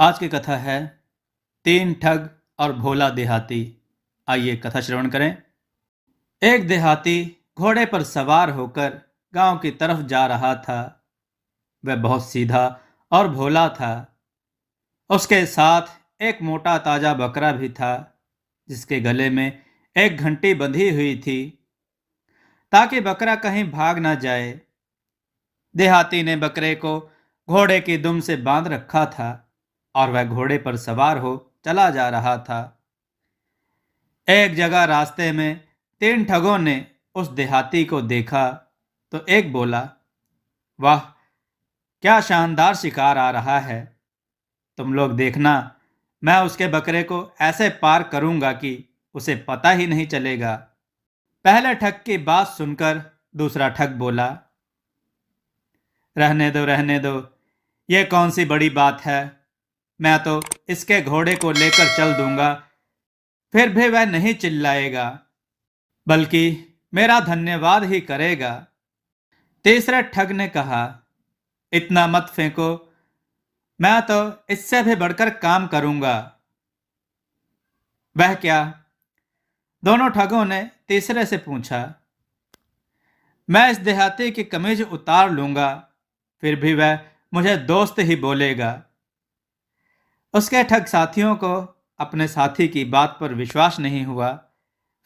आज की कथा है तीन ठग और भोला देहाती। आइए कथा श्रवण करें। एक देहाती घोड़े पर सवार होकर गांव की तरफ जा रहा था। वह बहुत सीधा और भोला था। उसके साथ एक मोटा ताजा बकरा भी था, जिसके गले में एक घंटी बंधी हुई थी ताकि बकरा कहीं भाग ना जाए। देहाती ने बकरे को घोड़े की दुम से बांध रखा था और वह घोड़े पर सवार हो चला जा रहा था। एक जगह रास्ते में तीन ठगों ने उस देहाती को देखा तो एक बोला, वाह, क्या शानदार शिकार आ रहा है। तुम लोग देखना, मैं उसके बकरे को ऐसे पार करूंगा कि उसे पता ही नहीं चलेगा। पहले ठग की बात सुनकर दूसरा ठग बोला, रहने दो, ये कौन सी बड़ी बात है। मैं तो इसके घोड़े को लेकर चल दूंगा, फिर भी वह नहीं चिल्लाएगा, बल्कि मेरा धन्यवाद ही करेगा। तीसरे ठग ने कहा, इतना मत फेंको, मैं तो इससे भी बढ़कर काम करूंगा। वह क्या? दोनों ठगों ने तीसरे से पूछा। मैं इस देहाती की कमीज उतार लूंगा, फिर भी वह मुझे दोस्त ही बोलेगा। उसके ठग साथियों को अपने साथी की बात पर विश्वास नहीं हुआ,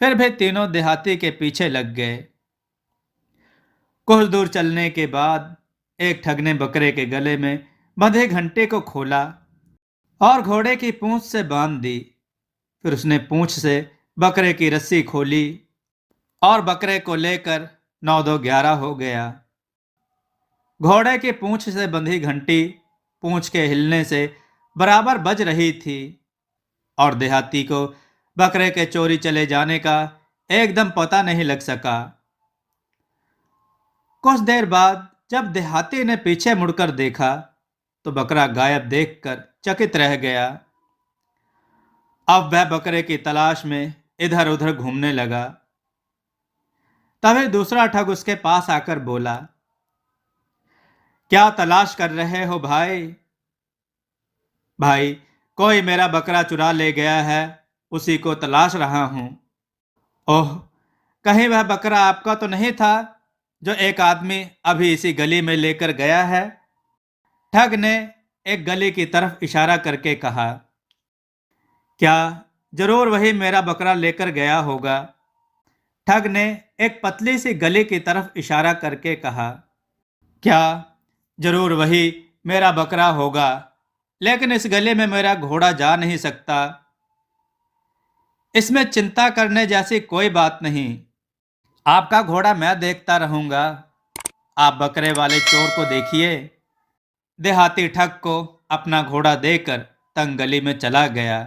फिर भी तीनों देहाती के पीछे लग गए। कुछ दूर चलने के बाद एक ठग ने बकरे के गले में बंधे घंटे को खोला और घोड़े की पूंछ से बांध दी। फिर उसने पूंछ से बकरे की रस्सी खोली और बकरे को लेकर 9-2-11 हो गया। घोड़े की पूंछ से बंधी घंटी पूंछ के हिलने से बराबर बज रही थी और देहाती को बकरे के चोरी चले जाने का एकदम पता नहीं लग सका। कुछ देर बाद जब देहाती ने पीछे मुड़कर देखा तो बकरा गायब देखकर चकित रह गया। अब वह बकरे की तलाश में इधर उधर घूमने लगा। तभी दूसरा ठग उसके पास आकर बोला, क्या तलाश कर रहे हो भाई? भाई, कोई मेरा बकरा चुरा ले गया है, उसी को तलाश रहा हूं। ओह, कहीं वह बकरा आपका तो नहीं था जो एक आदमी अभी इसी गली में लेकर गया है? ठग ने एक गली की तरफ इशारा करके कहा। क्या जरूर वही मेरा बकरा लेकर गया होगा? ठग ने एक पतली सी गली की तरफ इशारा करके कहा। क्या जरूर वही मेरा बकरा होगा, लेकिन इस गली में मेरा घोड़ा जा नहीं सकता। इसमें चिंता करने जैसी कोई बात नहीं, आपका घोड़ा मैं देखता रहूंगा। आप बकरे वाले चोर को देखिए। देहाती ठग को अपना घोड़ा देकर तंग गली में चला गया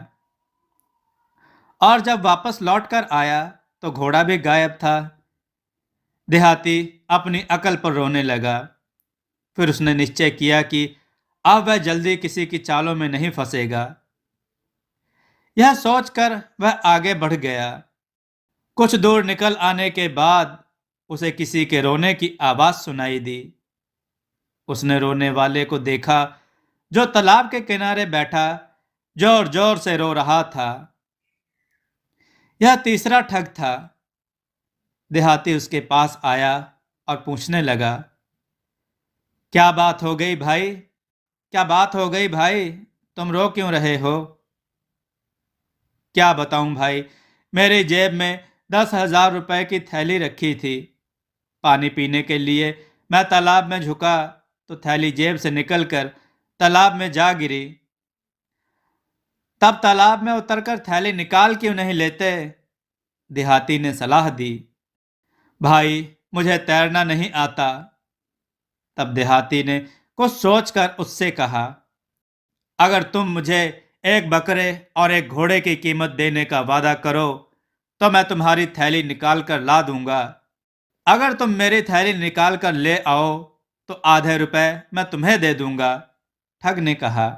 और जब वापस लौटकर आया तो घोड़ा भी गायब था। देहाती अपनी अकल पर रोने लगा। फिर उसने निश्चय किया कि अब वह जल्दी किसी की चालों में नहीं फंसेगा। यह सोचकर वह आगे बढ़ गया। कुछ दूर निकल आने के बाद उसे किसी के रोने की आवाज सुनाई दी। उसने रोने वाले को देखा, जो तालाब के किनारे बैठा जोर जोर से रो रहा था। यह तीसरा ठग था। देहाती उसके पास आया और पूछने लगा, क्या बात हो गई भाई? क्या बात हो गई भाई? तुम रो क्यों रहे हो? क्या बताऊं भाई, मेरी जेब में 10,000 रुपए की थैली रखी थी। पानी पीने के लिए मैं तालाब में झुका तो थैली जेब से निकलकर तालाब में जा गिरी। तब तालाब में उतरकर थैली निकाल क्यों नहीं लेते? देहाती ने सलाह दी। भाई, मुझे तैरना नहीं आता। तब देहाती ने कुछ सोचकर उससे कहा, अगर तुम मुझे एक बकरे और एक घोड़े की कीमत देने का वादा करो तो मैं तुम्हारी थैली निकाल कर ला दूंगा। अगर तुम मेरी थैली निकाल कर ले आओ तो आधे रुपए मैं तुम्हें दे दूंगा। ठग ने कहा।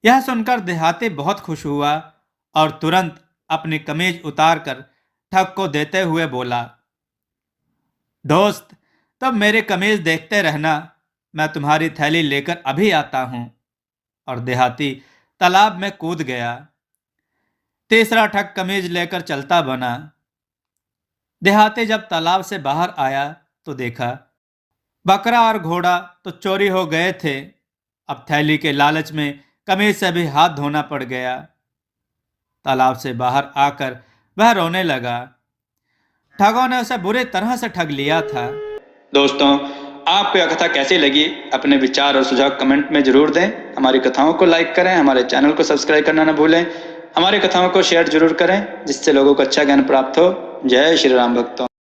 यह सुनकर देहाती बहुत खुश हुआ और तुरंत अपनी कमीज उतारकर ठग को देते हुए बोला, दोस्त, तुम मेरी कमीज देखते रहना, मैं तुम्हारी थैली लेकर अभी आता हूं। और देहाती तालाब में कूद गया। तीसरा ठग कमीज लेकर चलता बना। देहाती जब तालाब से बाहर आया तो देखा बकरा और घोड़ा तो चोरी हो गए थे। अब थैली के लालच में कमीज से भी हाथ धोना पड़ गया। तालाब से बाहर आकर वह रोने लगा। ठगों ने उसे बुरी तरह से ठग लिया था। दोस्तों, आपको यह कथा कैसी लगी? अपने विचार और सुझाव कमेंट में जरूर दें। हमारी कथाओं को लाइक करें, हमारे चैनल को सब्सक्राइब करना न भूलें। हमारी कथाओं को शेयर जरूर करें जिससे लोगों को अच्छा ज्ञान प्राप्त हो। जय श्री राम भक्तों।